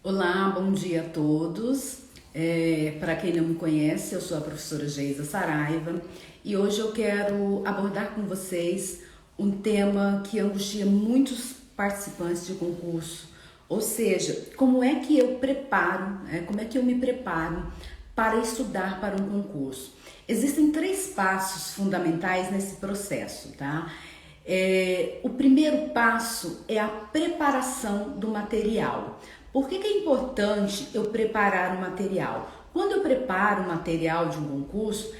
Olá, bom dia a todos. Para quem não me conhece, eu sou a professora Geisa Saraiva e hoje eu quero abordar com vocês um tema que angustia muitos participantes de concurso, ou seja, como é que eu me preparo para estudar para um concurso. Existem 3 passos fundamentais nesse processo, tá? O primeiro passo é a preparação do material. Por que é importante eu preparar o material? Quando eu preparo o material de um concurso,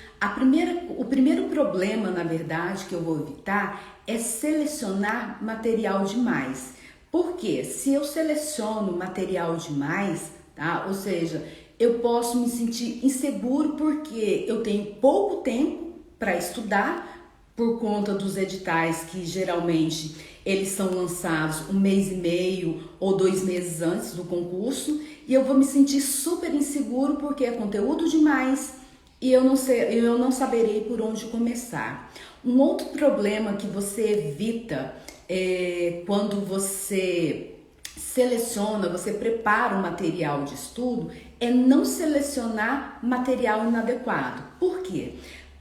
o primeiro problema, na verdade, que eu vou evitar é selecionar material demais. Por quê? Se eu seleciono material demais, tá? Ou seja, eu posso me sentir inseguro porque eu tenho pouco tempo para estudar, por conta dos editais que geralmente eles são lançados 1 mês e meio ou 2 meses antes do concurso, e eu vou me sentir super inseguro porque é conteúdo demais e eu não saberei por onde começar. Um outro problema que você evita quando você você prepara o material de estudo, é não selecionar material inadequado. Por quê?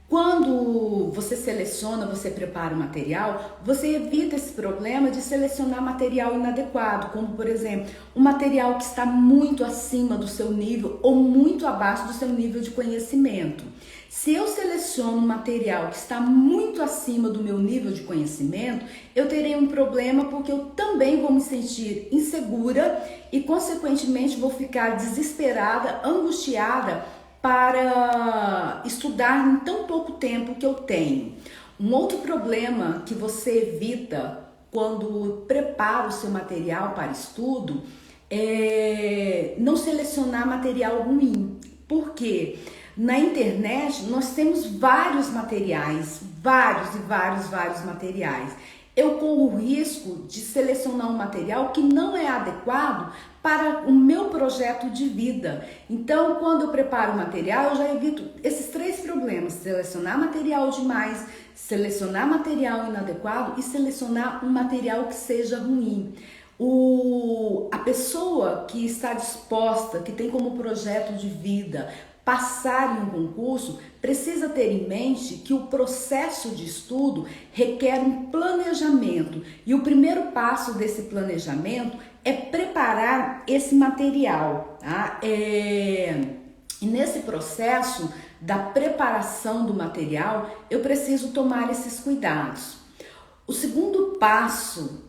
Quando você seleciona, você prepara o material, você evita esse problema de selecionar material inadequado, como por exemplo, um material que está muito acima do seu nível ou muito abaixo do seu nível de conhecimento. Se eu seleciono um material que está muito acima do meu nível de conhecimento, eu terei um problema porque eu também vou me sentir insegura e consequentemente vou ficar desesperada, angustiada para estudar em tão pouco tempo que eu tenho. Um outro problema que você evita quando prepara o seu material para estudo é não selecionar material ruim. Por quê? Na internet nós temos vários materiais, vários materiais. Eu corro o risco de selecionar um material que não é adequado para o meu projeto de vida. Então, quando eu preparo o material, eu já evito esses 3 problemas: selecionar material demais, selecionar material inadequado e selecionar um material que seja ruim. A pessoa que está disposta, que tem como projeto de vida passar em um concurso, precisa ter em mente que o processo de estudo requer um planejamento. E o primeiro passo desse planejamento é preparar esse material, tá? E nesse processo da preparação do material, eu preciso tomar esses cuidados. O segundo passo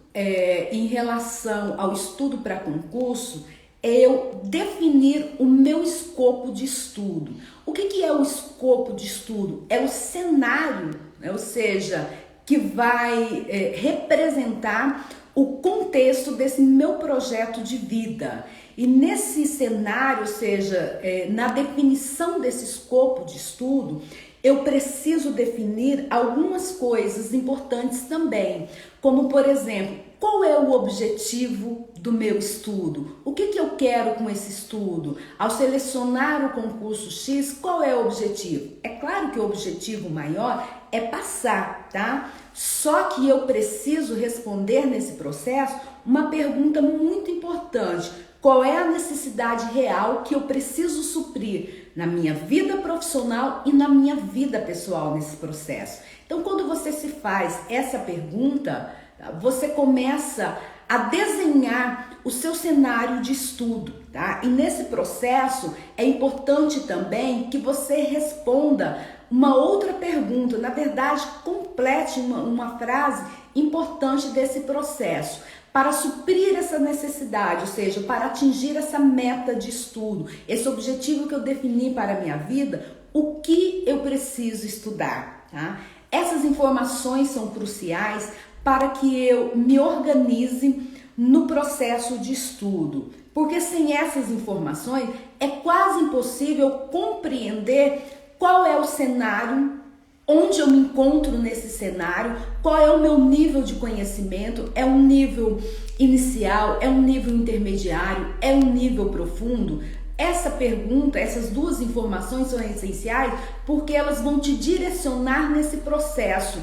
em relação ao estudo para concurso é eu definir o meu escopo de estudo. O que é o escopo de estudo? É o cenário, né? Ou seja, que vai representar o contexto desse meu projeto de vida. E nesse cenário, ou seja, na definição desse escopo de estudo, eu preciso definir algumas coisas importantes também, como por exemplo, qual é o objetivo do meu estudo? O que eu quero com esse estudo? Ao selecionar o concurso X, qual é o objetivo? É claro que o objetivo maior é passar, tá? Só que eu preciso responder nesse processo uma pergunta muito importante: qual é a necessidade real que eu preciso suprir na minha vida profissional e na minha vida pessoal nesse processo? Então, quando você se faz essa pergunta, você começa a desenhar o seu cenário de estudo, tá? E nesse processo é importante também que você responda uma outra pergunta, na verdade, complete uma frase importante desse processo, para suprir essa necessidade, ou seja, para atingir essa meta de estudo, esse objetivo que eu defini para a minha vida, o que eu preciso estudar, tá? Essas informações são cruciais para que eu me organize no processo de estudo, porque sem essas informações é quase impossível compreender qual é o cenário, onde eu me encontro nesse cenário, qual é o meu nível de conhecimento, é um nível inicial, é um nível intermediário, é um nível profundo. Essa pergunta, essas 2 informações são essenciais porque elas vão te direcionar nesse processo.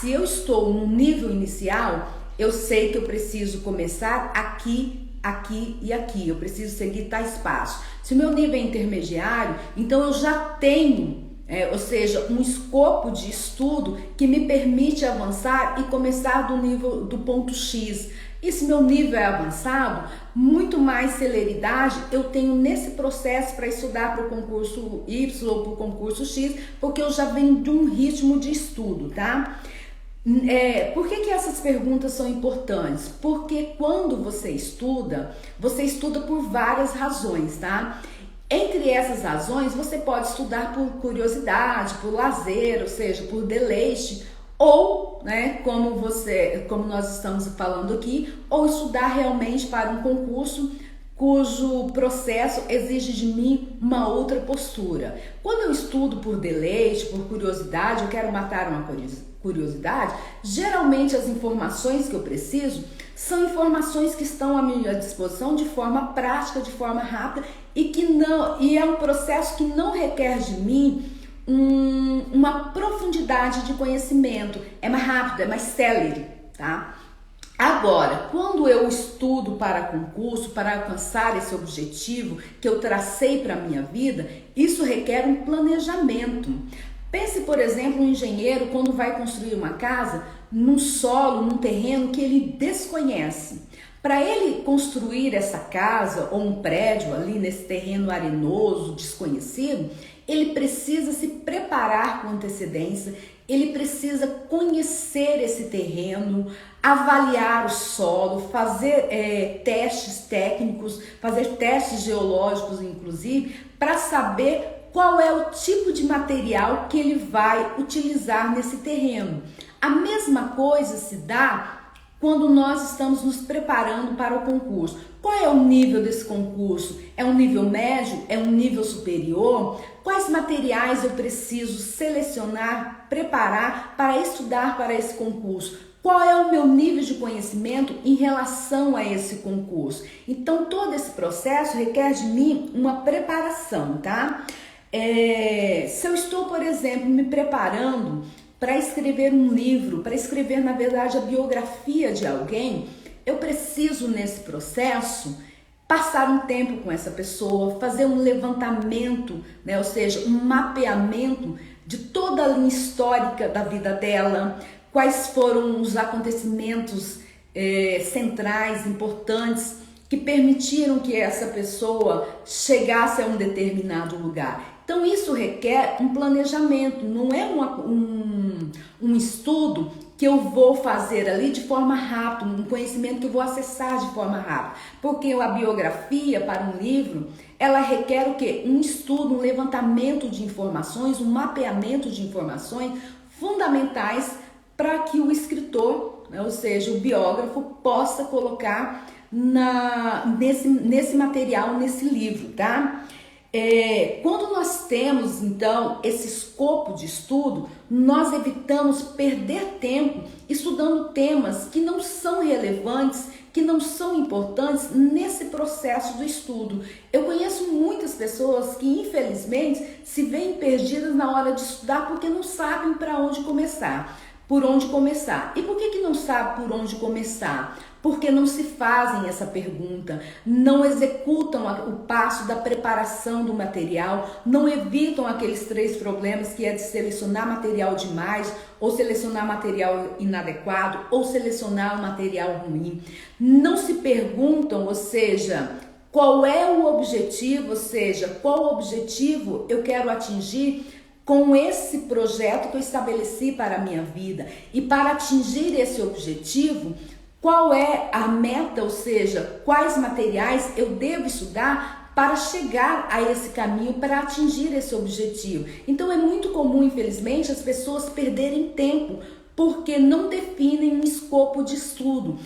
Se eu estou no nível inicial, eu sei que eu preciso começar aqui aqui e aqui, eu preciso seguir tais passos. Se o meu nível é intermediário, então eu já tenho, ou seja, um escopo de estudo que me permite avançar e começar do nível do ponto X. E se meu nível é avançado, muito mais celeridade eu tenho nesse processo para estudar para o concurso Y ou para o concurso X, porque eu já venho de um ritmo de estudo, tá? Por que essas perguntas são importantes? Porque quando você estuda por várias razões, tá? Entre essas razões, você pode estudar por curiosidade, por lazer, ou seja, por deleite, ou, né, como nós estamos falando aqui, ou estudar realmente para um concurso cujo processo exige de mim uma outra postura. Quando eu estudo por deleite, por curiosidade, eu quero matar uma curiosidade, geralmente as informações que eu preciso são informações que estão à minha disposição de forma prática, de forma rápida e é um processo que não requer de mim uma profundidade de conhecimento, é mais rápido, é mais célere, tá? Agora, quando eu estudo para concurso, para alcançar esse objetivo que eu tracei para a minha vida, isso requer um planejamento. Pense, por exemplo, um engenheiro quando vai construir uma casa num solo, num terreno que ele desconhece. Para ele construir essa casa ou um prédio ali nesse terreno arenoso, desconhecido, ele precisa se preparar com antecedência, ele precisa conhecer esse terreno, avaliar o solo, fazer testes técnicos, fazer testes geológicos, inclusive, para saber qual é o tipo de material que ele vai utilizar nesse terreno. A mesma coisa se dá quando nós estamos nos preparando para o concurso. Qual é o nível desse concurso? É um nível médio? É um nível superior? Quais materiais eu preciso selecionar, preparar para estudar para esse concurso? Qual é o meu nível de conhecimento em relação a esse concurso? Então, todo esse processo requer de mim uma preparação, tá? Se eu estou, por exemplo, me preparando para escrever um livro, para escrever, na verdade, a biografia de alguém, eu preciso, nesse processo, passar um tempo com essa pessoa, fazer um levantamento, né? Ou seja, um mapeamento de toda a linha histórica da vida dela, quais foram os acontecimentos centrais, importantes, que permitiram que essa pessoa chegasse a um determinado lugar. Então isso requer um planejamento, não é um estudo que eu vou fazer ali de forma rápida, um conhecimento que eu vou acessar de forma rápida. Porque a biografia para um livro, ela requer o quê? Um estudo, um levantamento de informações, um mapeamento de informações fundamentais para que o escritor, né, ou seja, o biógrafo, possa colocar nesse material, nesse livro, tá? Quando nós temos, então, esse escopo de estudo, nós evitamos perder tempo estudando temas que não são relevantes, que não são importantes nesse processo do estudo. Eu conheço muitas pessoas que, infelizmente, se veem perdidas na hora de estudar porque não sabem para onde começar. Por onde começar. E por que não sabe por onde começar? Porque não se fazem essa pergunta, não executam o passo da preparação do material, não evitam aqueles 3 problemas que é de selecionar material demais, ou selecionar material inadequado, ou selecionar o material ruim. Não se perguntam, ou seja, qual é o objetivo, ou seja, qual objetivo eu quero atingir com esse projeto que eu estabeleci para a minha vida. E para atingir esse objetivo, qual é a meta, ou seja, quais materiais eu devo estudar para chegar a esse caminho, para atingir esse objetivo. Então é muito comum, infelizmente, as pessoas perderem tempo porque não definem um escopo de estudo.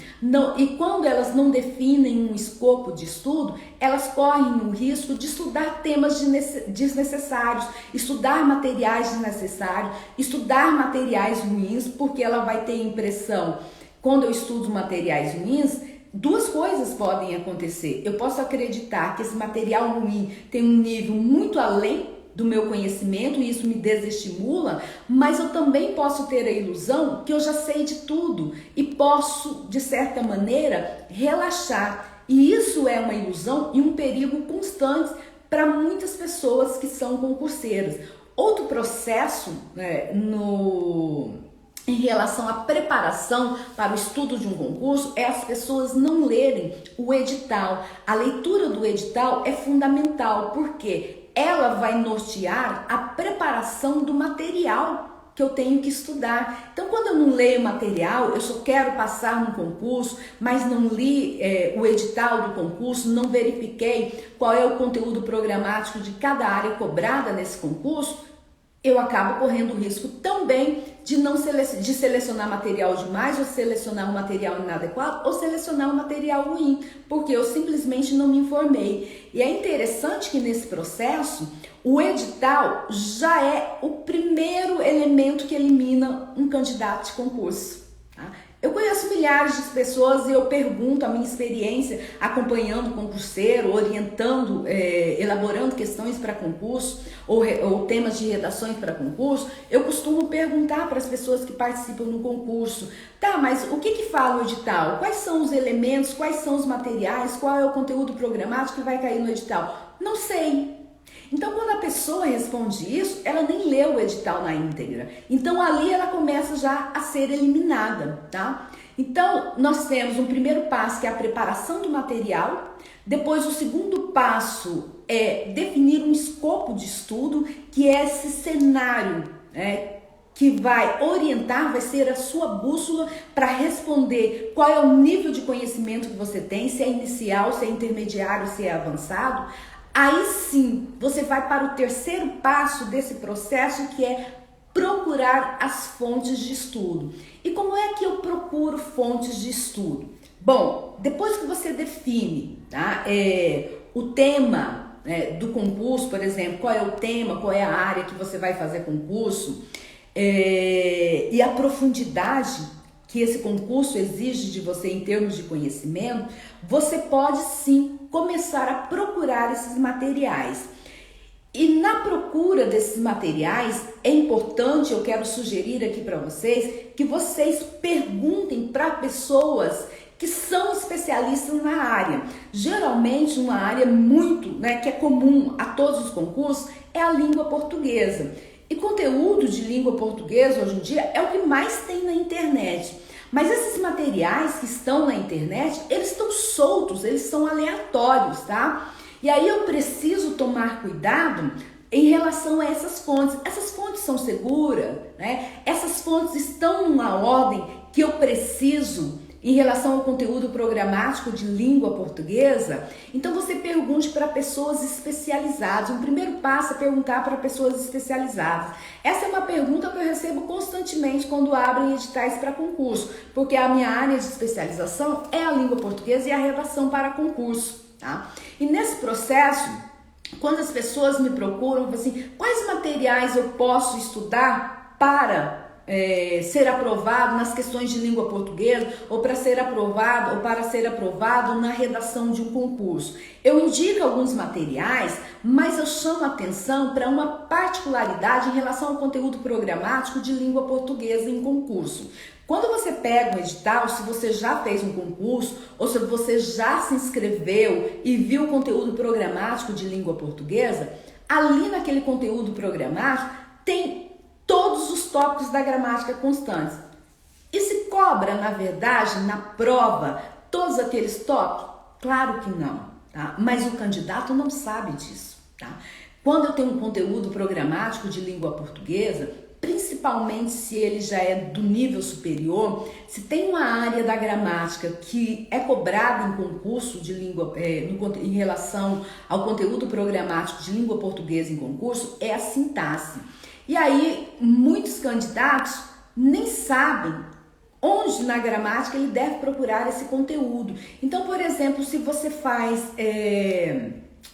E quando elas não definem um escopo de estudo, elas correm o risco de estudar temas desnecessários, estudar materiais desnecessários, estudar materiais ruins, porque ela vai ter a impressão, quando eu estudo materiais ruins, 2 coisas podem acontecer. Eu posso acreditar que esse material ruim tem um nível muito além do meu conhecimento e isso me desestimula, mas eu também posso ter a ilusão que eu já sei de tudo e posso, de certa maneira, relaxar. E isso é uma ilusão e um perigo constante para muitas pessoas que são concurseiras. Outro processo, né, em relação à preparação para o estudo de um concurso é as pessoas não lerem o edital. A leitura do edital é fundamental, porque ela vai nortear a preparação do material que eu tenho que estudar. Então, quando eu não leio o material, eu só quero passar no concurso, mas não li o edital do concurso, não verifiquei qual é o conteúdo programático de cada área cobrada nesse concurso, eu acabo correndo o risco também de selecionar material demais, ou selecionar um material inadequado, ou selecionar um material ruim, porque eu simplesmente não me informei. E é interessante que nesse processo, o edital já é o primeiro elemento que elimina um candidato de concurso. Tá? Eu conheço milhares de pessoas e eu pergunto a minha experiência acompanhando o concurseiro, orientando, elaborando questões para concurso ou temas de redações para concurso. Eu costumo perguntar para as pessoas que participam no concurso: tá, mas o que fala o edital? Quais são os elementos, quais são os materiais, qual é o conteúdo programático que vai cair no edital? Não sei. Então, quando a pessoa responde isso, ela nem leu o edital na íntegra. Então, ali ela começa já a ser eliminada, tá? Então, nós temos um primeiro passo, que é a preparação do material. Depois, o segundo passo é definir um escopo de estudo, que é esse cenário, que vai orientar, vai ser a sua bússola para responder qual é o nível de conhecimento que você tem, se é inicial, se é intermediário, se é avançado. Aí sim, você vai para o terceiro passo desse processo, que é procurar as fontes de estudo. E como é que eu procuro fontes de estudo? Bom, depois que você define, tá, o tema do concurso, por exemplo, qual é o tema, qual é a área que você vai fazer concurso, e a profundidade que esse concurso exige de você em termos de conhecimento, você pode sim começar a procurar esses materiais. E na procura desses materiais, é importante, eu quero sugerir aqui para vocês, que vocês perguntem para pessoas que são especialistas na área. Geralmente, uma área muito, que é comum a todos os concursos, é a língua portuguesa. E conteúdo de língua portuguesa hoje em dia é o que mais tem na internet. Mas esses materiais que estão na internet, eles estão soltos, eles são aleatórios, tá? E aí eu preciso tomar cuidado em relação a essas fontes. Essas fontes são seguras, né? Essas fontes estão numa ordem que eu preciso em relação ao conteúdo programático de língua portuguesa. Então você pergunte para pessoas especializadas. O primeiro passo é perguntar para pessoas especializadas. Essa é uma pergunta que eu recebo constantemente quando abrem editais para concurso, porque a minha área de especialização é a língua portuguesa e a redação para concurso, tá? E nesse processo, quando as pessoas me procuram, assim, quais materiais eu posso estudar para ser aprovado nas questões de língua portuguesa, ou para ser aprovado na redação de um concurso. Eu indico alguns materiais, mas eu chamo a atenção para uma particularidade em relação ao conteúdo programático de língua portuguesa em concurso. Quando você pega um edital, se você já fez um concurso, ou se você já se inscreveu e viu o conteúdo programático de língua portuguesa, ali naquele conteúdo programático tem todos os tópicos da gramática constantes. E se cobra, na verdade, na prova, todos aqueles tópicos? Claro que não, tá? Mas o candidato não sabe disso, tá? Quando eu tenho um conteúdo programático de língua portuguesa, principalmente se ele já é do nível superior, se tem uma área da gramática que é cobrada em concurso de língua, em relação ao conteúdo programático de língua portuguesa em concurso, é a sintaxe. E aí, muitos candidatos nem sabem onde na gramática ele deve procurar esse conteúdo. Então, por exemplo, se você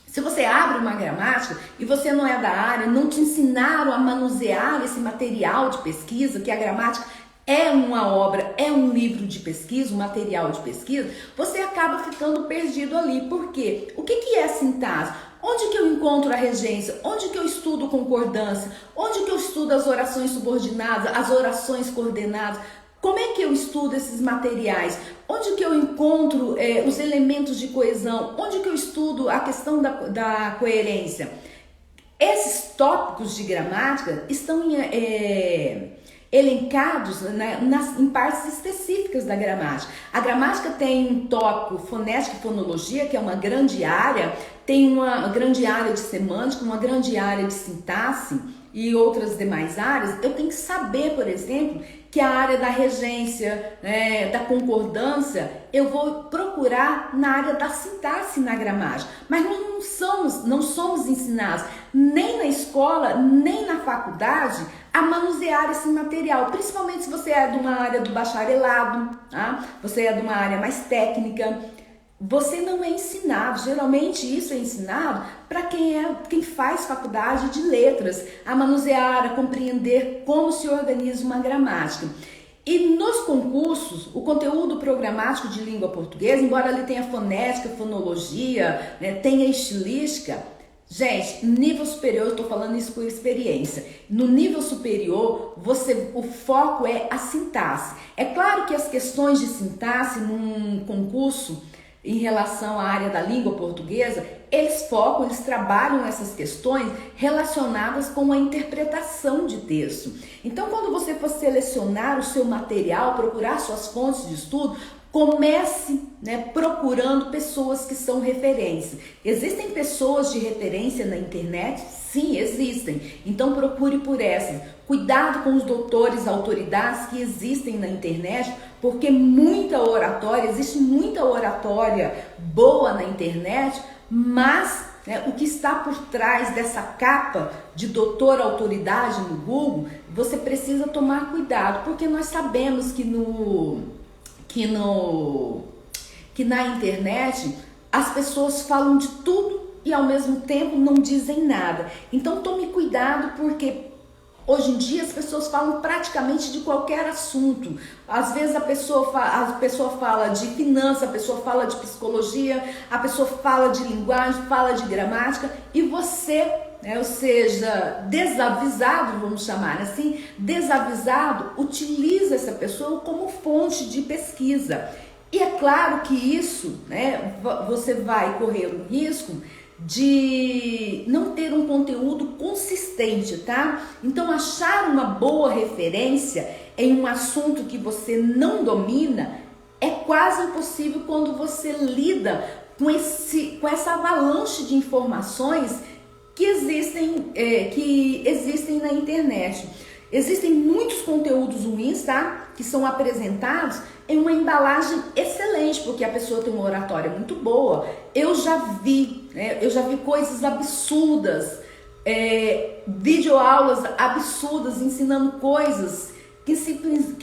se você abre uma gramática e você não é da área, não te ensinaram a manusear esse material de pesquisa, que a gramática é uma obra, é um livro de pesquisa, um material de pesquisa, você acaba ficando perdido ali. Por quê? O que é sintaxe? Onde que eu encontro a regência? Onde que eu estudo concordância? Onde que eu estudo as orações subordinadas, as orações coordenadas? Como é que eu estudo esses materiais? Onde que eu encontro os elementos de coesão? Onde que eu estudo a questão da coerência? Esses tópicos de gramática estão elencados, né, em partes específicas da gramática. A gramática tem um tópico fonética e fonologia, que é uma grande área, tem uma grande área de semântica, uma grande área de sintaxe e outras demais áreas. Eu tenho que saber, por exemplo, que a área da regência, da concordância, eu vou procurar na área da sintaxe na gramática. Mas não somos ensinados, nem na escola, nem na faculdade, a manusear esse material. Principalmente se você é de uma área do bacharelado, tá? Você é de uma área mais técnica. Você não é ensinado, geralmente isso é ensinado para quem faz faculdade de letras, a manusear, a compreender como se organiza uma gramática. E nos concursos, o conteúdo programático de língua portuguesa, embora ele tenha fonética, fonologia, né, tenha estilística, gente, nível superior, eu estou falando isso por experiência. No nível superior, o foco é a sintaxe. É claro que as questões de sintaxe num concurso em relação à área da língua portuguesa, eles trabalham nessas questões relacionadas com a interpretação de texto. Então, quando você for selecionar o seu material, procurar suas fontes de estudo, comece, né, procurando pessoas que são referência. Existem pessoas de referência na internet? Sim, existem. Então procure por essas. Cuidado com os doutores, autoridades que existem na internet, porque existe muita oratória boa na internet, mas o que está por trás dessa capa de doutor autoridade no Google, você precisa tomar cuidado, porque nós sabemos que na internet as pessoas falam de tudo e ao mesmo tempo não dizem nada. Então tome cuidado, porque hoje em dia as pessoas falam praticamente de qualquer assunto. Às vezes a pessoa fala de finanças, a pessoa fala de psicologia, a pessoa fala de linguagem, fala de gramática, e você, ou seja, desavisado, vamos chamar assim, utiliza essa pessoa como fonte de pesquisa. E é claro que isso, você vai correr um risco de não ter um conteúdo consistente, tá? Então, achar uma boa referência em um assunto que você não domina é quase impossível quando você lida com essa avalanche de informações que existem na internet. Existem muitos conteúdos ruins, tá? Que são apresentados em uma embalagem excelente, porque a pessoa tem uma oratória muito boa. Eu já vi coisas absurdas, videoaulas absurdas ensinando coisas que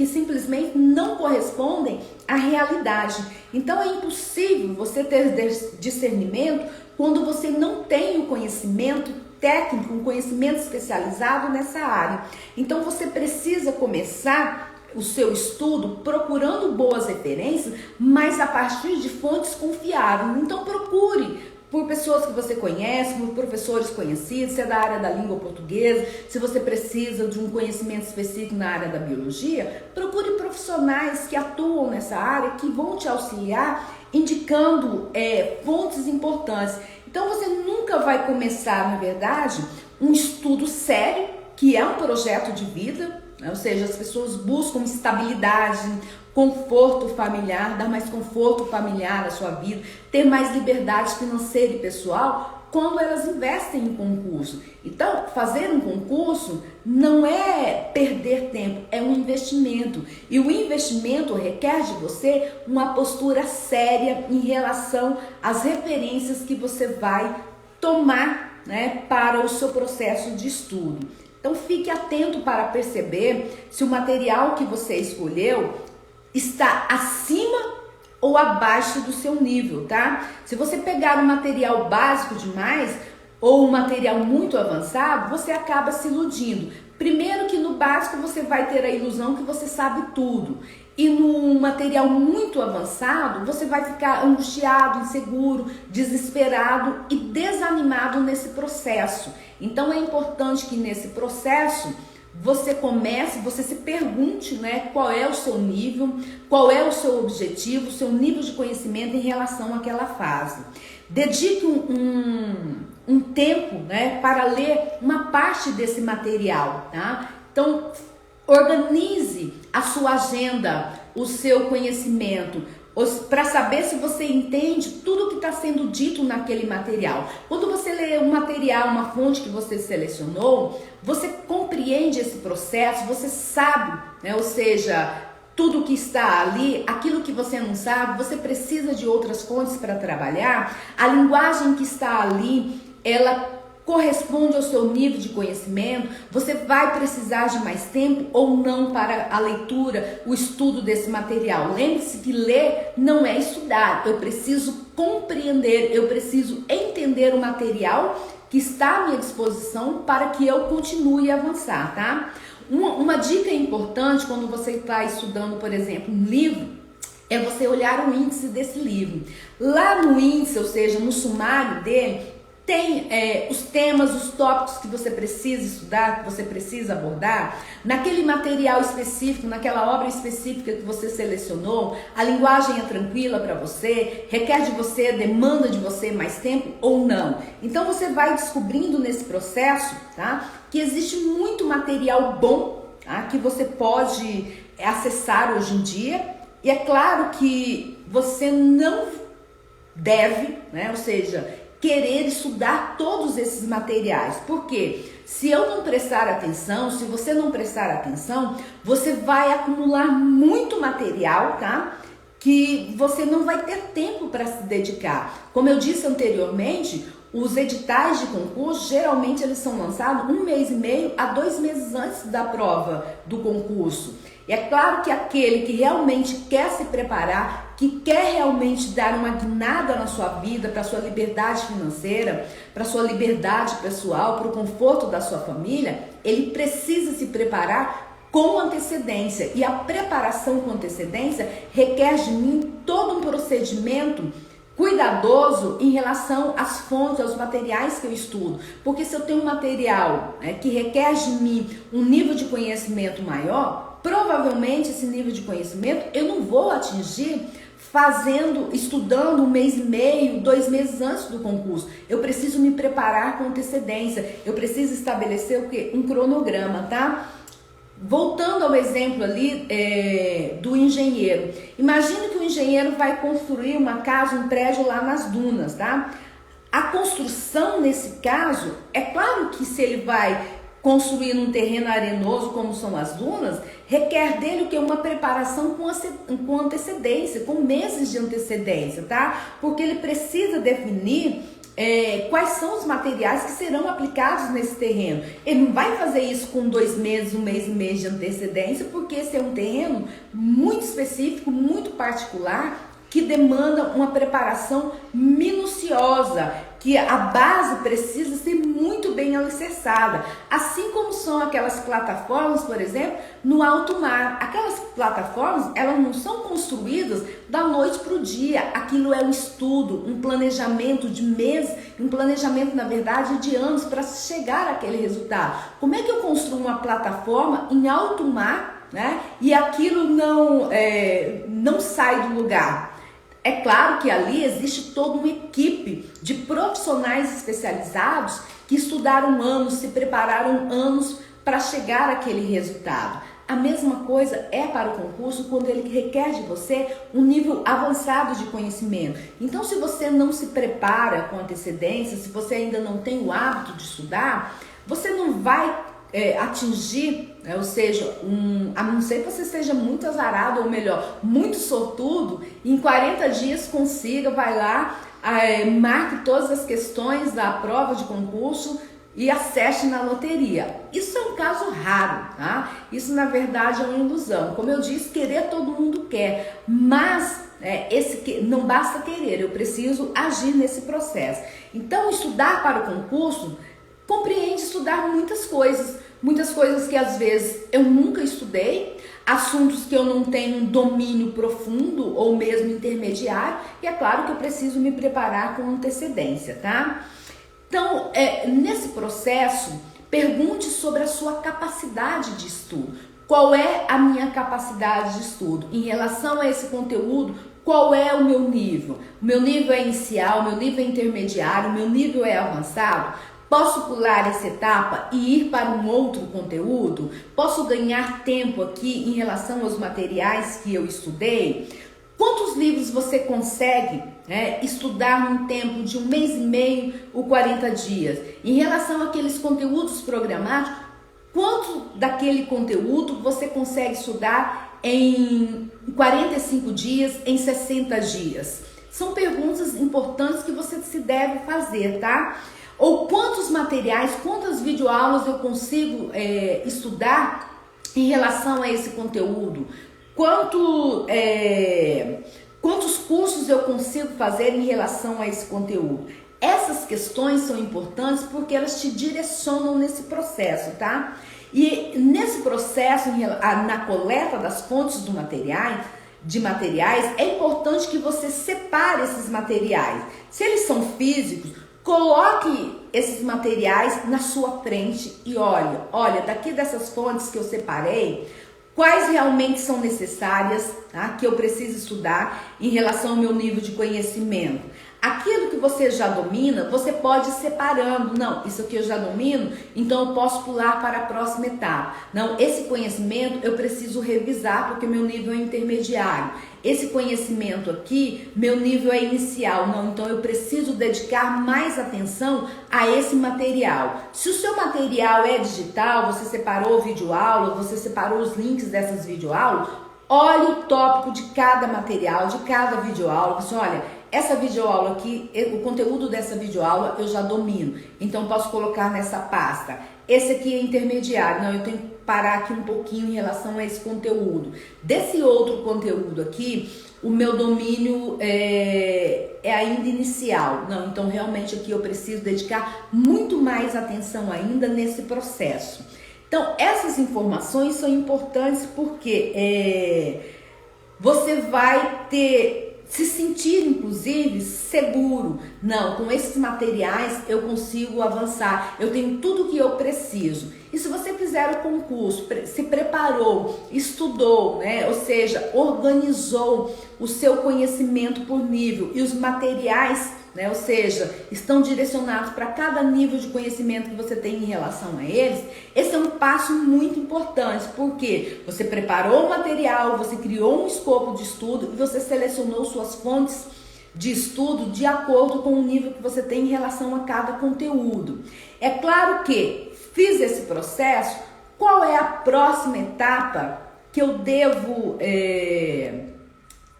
simplesmente não correspondem à realidade. Então é impossível você ter discernimento quando você não tem o conhecimento técnico, um conhecimento especializado nessa área. Então você precisa começar o seu estudo procurando boas referências, mas a partir de fontes confiáveis. Então procure por pessoas que você conhece, por professores conhecidos, se é da área da língua portuguesa, se você precisa de um conhecimento específico na área da biologia, procure profissionais que atuam nessa área, que vão te auxiliar, indicando fontes importantes. Então você nunca vai começar, na verdade, um estudo sério, que é um projeto de vida, ou seja, as pessoas buscam estabilidade, conforto familiar, dar mais conforto familiar à sua vida, ter mais liberdade financeira e pessoal quando elas investem em concurso. Então, fazer um concurso não é perder tempo, é um investimento. E o investimento requer de você uma postura séria em relação às referências que você vai tomar, para o seu processo de estudo. Então fique atento para perceber se o material que você escolheu está acima ou abaixo do seu nível, tá? Se você pegar um material básico demais ou um material muito avançado, você acaba se iludindo. Primeiro que no básico você vai ter a ilusão que você sabe tudo. E no material muito avançado, você vai ficar angustiado, inseguro, desesperado e desanimado nesse processo. Então é importante que nesse processo você comece, você se pergunte, né, qual é o seu nível, qual é o seu objetivo, o seu nível de conhecimento em relação àquela fase. Dedique um tempo, né, para ler uma parte desse material, tá? Então, organize a sua agenda, o seu conhecimento, para saber se você entende tudo que está sendo dito naquele material. Quando você lê um material, uma fonte que você selecionou, você compreende esse processo, você sabe, né? Ou seja, tudo que está ali, aquilo que você não sabe, você precisa de outras fontes para trabalhar. A linguagem que está ali, ela corresponde ao seu nível de conhecimento. Você vai precisar de mais tempo ou não para a leitura, o estudo desse material. Lembre-se que ler não é estudar. Eu preciso compreender, eu preciso entender o material que está à minha disposição para que eu continue a avançar, tá? Uma dica importante quando você está estudando, por exemplo, um livro, é você olhar o índice desse livro. Lá no índice, ou seja, no sumário dele, tem os temas, os tópicos que você precisa estudar, que você precisa abordar. Naquele material específico, naquela obra específica que você selecionou, a linguagem é tranquila para você, requer de você, demanda de você mais tempo ou não. Então você vai descobrindo nesse processo, tá, que existe muito material bom, tá, que você pode acessar hoje em dia. E é claro que você não deve, né, ou seja, querer estudar todos esses materiais, porque se eu não prestar atenção, se você não prestar atenção, você vai acumular muito material, tá? Que você não vai ter tempo para se dedicar. Como eu disse anteriormente, os editais de concurso, geralmente eles são lançados 1 mês e meio a 2 meses antes da prova do concurso. E é claro que aquele que realmente quer se preparar, que quer realmente dar uma guinada na sua vida, para a sua liberdade financeira, para a sua liberdade pessoal, para o conforto da sua família, ele precisa se preparar com antecedência. E a preparação com antecedência requer de mim todo um procedimento cuidadoso em relação às fontes, aos materiais que eu estudo. Porque se eu tenho um material que requer de mim um nível de conhecimento maior, provavelmente esse nível de conhecimento eu não vou atingir estudando 1 mês e meio, 2 meses antes do concurso. Eu preciso me preparar com antecedência, eu preciso estabelecer o quê? Um cronograma, tá? Voltando ao exemplo ali do engenheiro. Imagina que o engenheiro vai construir uma casa, um prédio lá nas dunas, tá? A construção, nesse caso, é claro que se ele vai construir num terreno arenoso como são as dunas, requer dele o que? Uma preparação com antecedência, com meses de antecedência, tá? Porque ele precisa definir quais são os materiais que serão aplicados nesse terreno. Ele não vai fazer isso com 2 meses, 1 mês e meio de antecedência, porque esse é um terreno muito específico, muito particular, que demanda uma preparação minuciosa, que a base precisa ser muito bem alicerçada, assim como são aquelas plataformas, por exemplo, no alto mar. Aquelas plataformas, elas não são construídas da noite para o dia, aquilo é um estudo, um planejamento de meses, um planejamento, na verdade, de anos para chegar àquele resultado. Como é que eu construo uma plataforma em alto mar, né, e aquilo não sai do lugar? É claro que ali existe toda uma equipe de profissionais especializados que estudaram anos, se prepararam anos para chegar àquele resultado. A mesma coisa é para o concurso quando ele requer de você um nível avançado de conhecimento. Então, se você não se prepara com antecedência, se você ainda não tem o hábito de estudar, você não vai atingir, né? Ou seja, a não ser que você seja muito azarado, ou melhor, muito sortudo, em 40 dias consiga, vai lá, marque todas as questões da prova de concurso e acerte na loteria. Isso é um caso raro, tá? Isso na verdade é uma ilusão. Como eu disse, querer todo mundo quer, mas não basta querer, eu preciso agir nesse processo. Então, estudar para o concurso compreende estudar muitas coisas que às vezes eu nunca estudei, assuntos que eu não tenho um domínio profundo ou mesmo intermediário, e é claro que eu preciso me preparar com antecedência, tá? Então, nesse processo, Pergunte sobre a sua capacidade de estudo. Qual é a minha capacidade de estudo? Em relação a esse conteúdo, qual é o meu nível? O meu nível é inicial, o meu nível é intermediário, o meu nível é avançado? Posso pular essa etapa e ir para um outro conteúdo? Posso ganhar tempo aqui em relação aos materiais que eu estudei? Quantos livros você consegue estudar num tempo de 1 mês e meio ou 40 dias? Em relação àqueles conteúdos programáticos, quanto daquele conteúdo você consegue estudar em 45 dias, em 60 dias? São perguntas importantes que você se deve fazer, tá? Ou quantos materiais, quantas videoaulas eu consigo estudar em relação a esse conteúdo? Quantos cursos eu consigo fazer em relação a esse conteúdo? Essas questões são importantes porque elas te direcionam nesse processo, tá? E nesse processo, na coleta das fontes de materiais, é importante que você separe esses materiais. Se eles são físicos, coloque esses materiais na sua frente e olha, daqui dessas fontes que eu separei, quais realmente são necessárias, tá? Que eu preciso estudar em relação ao meu nível de conhecimento. Aquilo que você já domina, você pode ir separando. Não, isso aqui eu já domino, então eu posso pular para a próxima etapa. Não, esse conhecimento eu preciso revisar porque meu nível é intermediário. Esse conhecimento aqui, meu nível é inicial. Não, então eu preciso dedicar mais atenção a esse material. Se o seu material é digital, você separou videoaula, você separou os links dessas videoaulas, olhe o tópico de cada material, de cada videoaula. Você olha, essa videoaula aqui, o conteúdo dessa videoaula eu já domino, então posso colocar nessa pasta. Esse aqui é intermediário, não, eu tenho que parar aqui um pouquinho em relação a esse conteúdo. Desse outro conteúdo aqui, o meu domínio é ainda inicial. Não, então realmente aqui eu preciso dedicar muito mais atenção ainda nesse processo. Então, essas informações são importantes porque você vai se sentir, inclusive, seguro. Não, com esses materiais eu consigo avançar, eu tenho tudo que eu preciso. E se você fizer o concurso, se preparou, estudou, né? Ou seja, organizou o seu conhecimento por nível e os materiais, né? Ou seja, estão direcionados para cada nível de conhecimento que você tem em relação a eles, esse é um passo muito importante, porque você preparou o material, você criou um escopo de estudo e você selecionou suas fontes de estudo de acordo com o nível que você tem em relação a cada conteúdo. É claro que fiz esse processo, qual é a próxima etapa que eu devo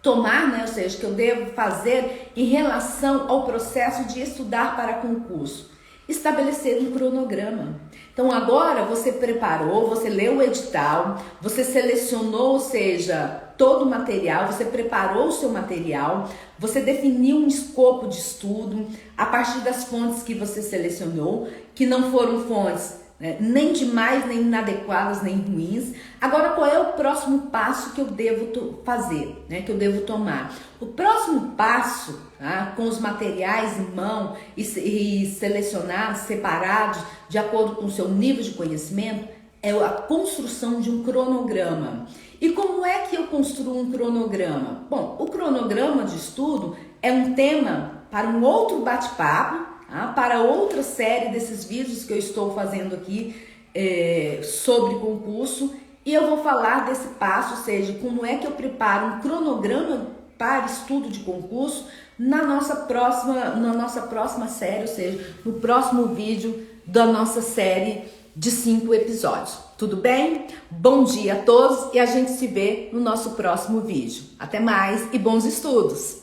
tomar, né? Ou seja, que eu devo fazer em relação ao processo de estudar para concurso? Estabelecer um cronograma. Então agora você preparou, você leu o edital, você selecionou, ou seja, todo o material, você preparou o seu material, você definiu um escopo de estudo a partir das fontes que você selecionou, que não foram fontes nem demais, nem inadequadas, nem ruins. Agora, qual é o próximo passo que eu devo fazer, né? Que eu devo tomar? O próximo passo, tá? Com os materiais em mão e selecionados, separados, de acordo com o seu nível de conhecimento, é a construção de um cronograma. E como é que eu construo um cronograma? Bom, o cronograma de estudo é um tema para um outro bate-papo, para outra série desses vídeos que eu estou fazendo aqui sobre concurso, e eu vou falar desse passo, ou seja, como é que eu preparo um cronograma para estudo de concurso na nossa próxima série, ou seja, no próximo vídeo da nossa série de 5 episódios. Tudo bem? Bom dia a todos e a gente se vê no nosso próximo vídeo. Até mais e bons estudos!